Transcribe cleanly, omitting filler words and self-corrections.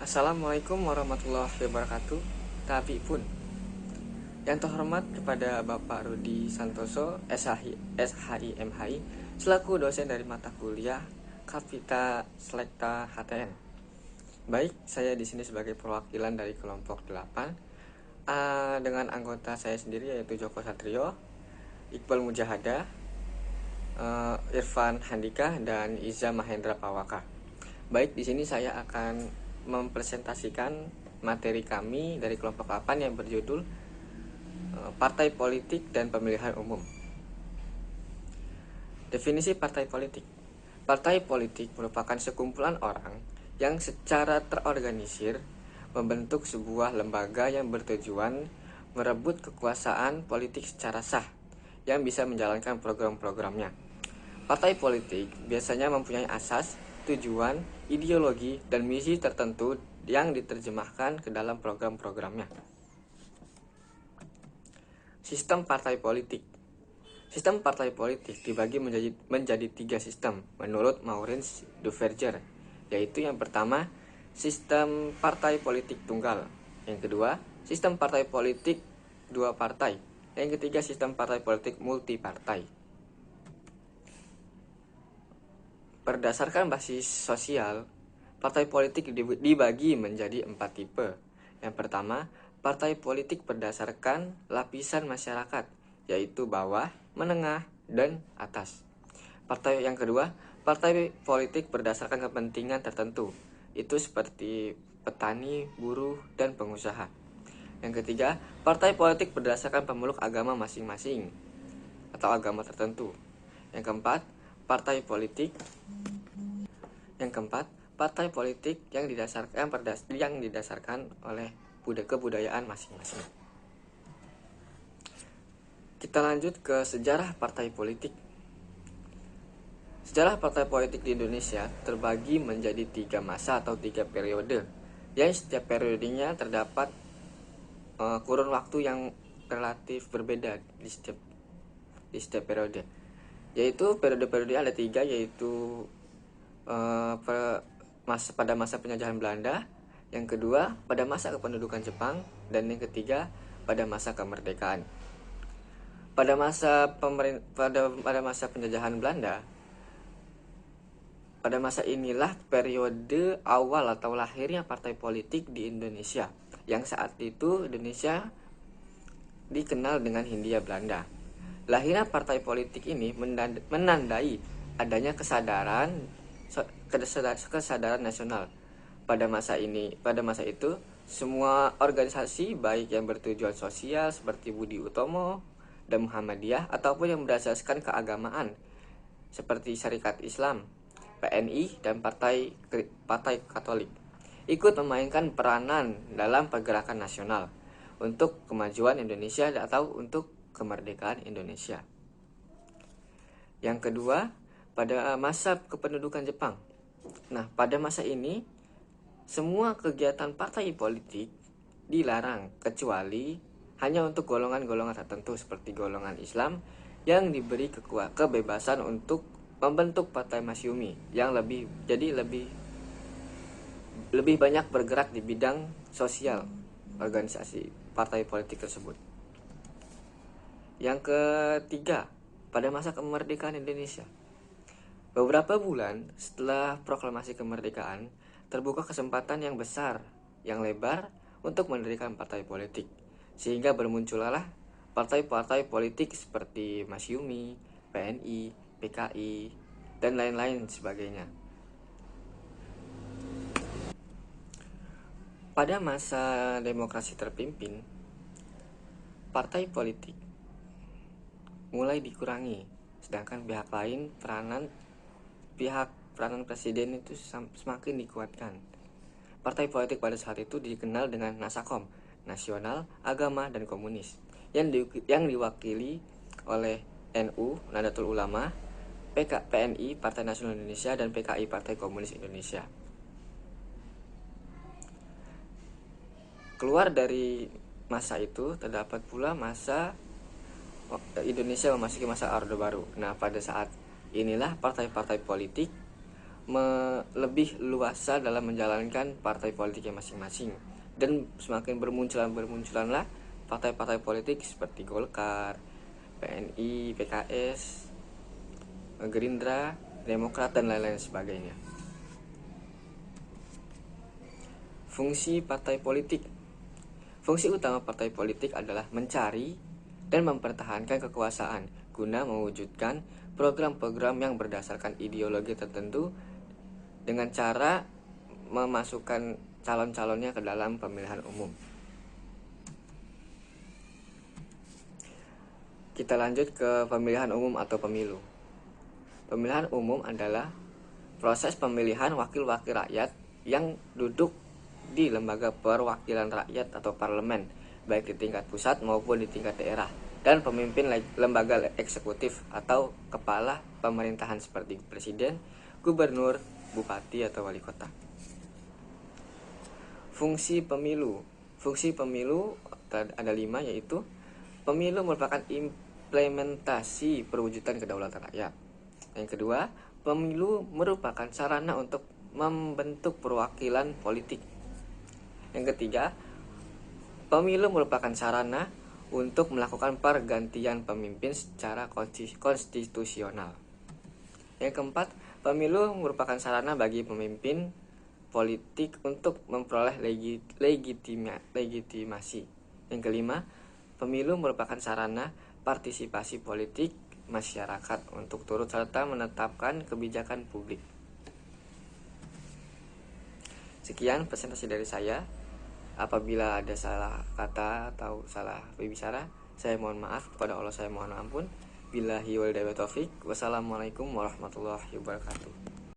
Assalamualaikum warahmatullahi wabarakatuh. Tapi pun yang terhormat kepada Bapak Rudi Santoso, SHI, selaku dosen dari mata kuliah Kapita Selekta HTN. Baik, saya di sini sebagai perwakilan dari kelompok 8 dengan anggota saya sendiri yaitu Joko Satrio, Iqbal Mujahada, Irfan Handika, dan Iza Mahendra Pawaka. Baik, di sini saya akan mempresentasikan materi kami dari kelompok 8 yang berjudul Partai Politik dan Pemilihan Umum. Definisi partai politik. Partai politik merupakan sekumpulan orang yang secara terorganisir membentuk sebuah lembaga yang bertujuan merebut kekuasaan politik secara sah yang bisa menjalankan program-programnya. Partai politik biasanya mempunyai asas, tujuan, ideologi, dan misi tertentu yang diterjemahkan ke dalam program-programnya. Sistem partai politik. Sistem partai politik dibagi menjadi 3 sistem menurut Maurits Duverger, yaitu yang pertama, sistem partai politik tunggal. Yang kedua, sistem partai politik 2 partai. Yang ketiga, sistem partai politik multipartai. Berdasarkan basis sosial, partai politik dibagi menjadi 4 tipe. Yang pertama, partai politik berdasarkan lapisan masyarakat, yaitu bawah, menengah, dan atas. Partai yang kedua, partai politik berdasarkan kepentingan tertentu, itu seperti petani, buruh, dan pengusaha. Yang ketiga, partai politik berdasarkan pemeluk agama masing-masing atau agama tertentu. Yang keempat, partai politik yang didasarkan oleh kebudayaan masing-masing. Kita lanjut ke sejarah partai politik. Sejarah partai politik di Indonesia terbagi menjadi 3 masa atau 3 periode, yang setiap periodenya terdapat kurun waktu yang relatif berbeda di setiap periode. Yaitu periode-periode ada 3, yaitu pada masa penjajahan Belanda, yang kedua pada masa kependudukan Jepang, dan yang ketiga pada masa kemerdekaan. Pada masa penjajahan Belanda, pada masa inilah periode awal atau lahirnya partai politik di Indonesia, yang saat itu Indonesia dikenal dengan Hindia Belanda. Lahirnya partai politik ini menandai adanya kesadaran nasional. Pada masa itu, semua organisasi baik yang bertujuan sosial seperti Budi Utomo dan Muhammadiyah ataupun yang berdasarkan keagamaan seperti Syarikat Islam, PNI, dan Partai Katolik ikut memainkan peranan dalam pergerakan nasional untuk kemajuan Indonesia atau untuk kemerdekaan Indonesia. Yang kedua, pada masa kependudukan Jepang. Nah, pada masa ini semua kegiatan partai politik dilarang kecuali hanya untuk golongan-golongan tertentu seperti golongan Islam yang diberi kebebasan untuk membentuk partai masyumi yang lebih banyak bergerak di bidang sosial organisasi partai politik tersebut. Yang ketiga, pada masa kemerdekaan Indonesia. Beberapa bulan setelah proklamasi kemerdekaan, terbuka kesempatan yang besar, yang lebar untuk mendirikan partai politik. Sehingga bermunculah partai-partai politik seperti Masyumi, PNI, PKI, dan lain-lain sebagainya. Pada masa demokrasi terpimpin, partai politik mulai dikurangi, sedangkan peranan presiden itu semakin dikuatkan. Partai politik pada saat itu dikenal dengan Nasakom, Nasional, Agama, dan Komunis, yang diwakili oleh NU, Nahdlatul Ulama, PNI, Partai Nasional Indonesia, dan PKI, Partai Komunis Indonesia. Keluar dari masa itu, terdapat pula masa Indonesia memasuki masa Orde Baru. Nah, pada saat inilah partai-partai politik lebih luasa dalam menjalankan partai politiknya masing-masing, dan semakin bermunculanlah partai-partai politik seperti Golkar, PNI, PKS, Gerindra, Demokrat, dan lain-lain sebagainya. Fungsi partai politik. Fungsi utama partai politik adalah mencari dan mempertahankan kekuasaan guna mewujudkan program-program yang berdasarkan ideologi tertentu dengan cara memasukkan calon-calonnya ke dalam pemilihan umum. Kita lanjut ke pemilihan umum atau pemilu. Pemilihan umum adalah proses pemilihan wakil-wakil rakyat yang duduk di lembaga perwakilan rakyat atau parlemen, baik di tingkat pusat maupun di tingkat daerah, dan pemimpin lembaga eksekutif atau kepala pemerintahan seperti presiden, gubernur, bupati, atau wali kota. Fungsi pemilu. Fungsi pemilu ada 5, yaitu pemilu merupakan implementasi perwujudan kedaulatan rakyat. Yang kedua, pemilu merupakan sarana untuk membentuk perwakilan politik. Yang ketiga, pemilu merupakan sarana untuk melakukan pergantian pemimpin secara konstitusional. Yang keempat, pemilu merupakan sarana bagi pemimpin politik untuk memperoleh legitimasi. Yang kelima, pemilu merupakan sarana partisipasi politik masyarakat untuk turut serta menetapkan kebijakan publik. Sekian presentasi dari saya. Apabila ada salah kata atau salah berbicara, saya mohon maaf. Kepada Allah saya mohon ampun. Billahi wal taufiq. Wassalamualaikum warahmatullahi wabarakatuh.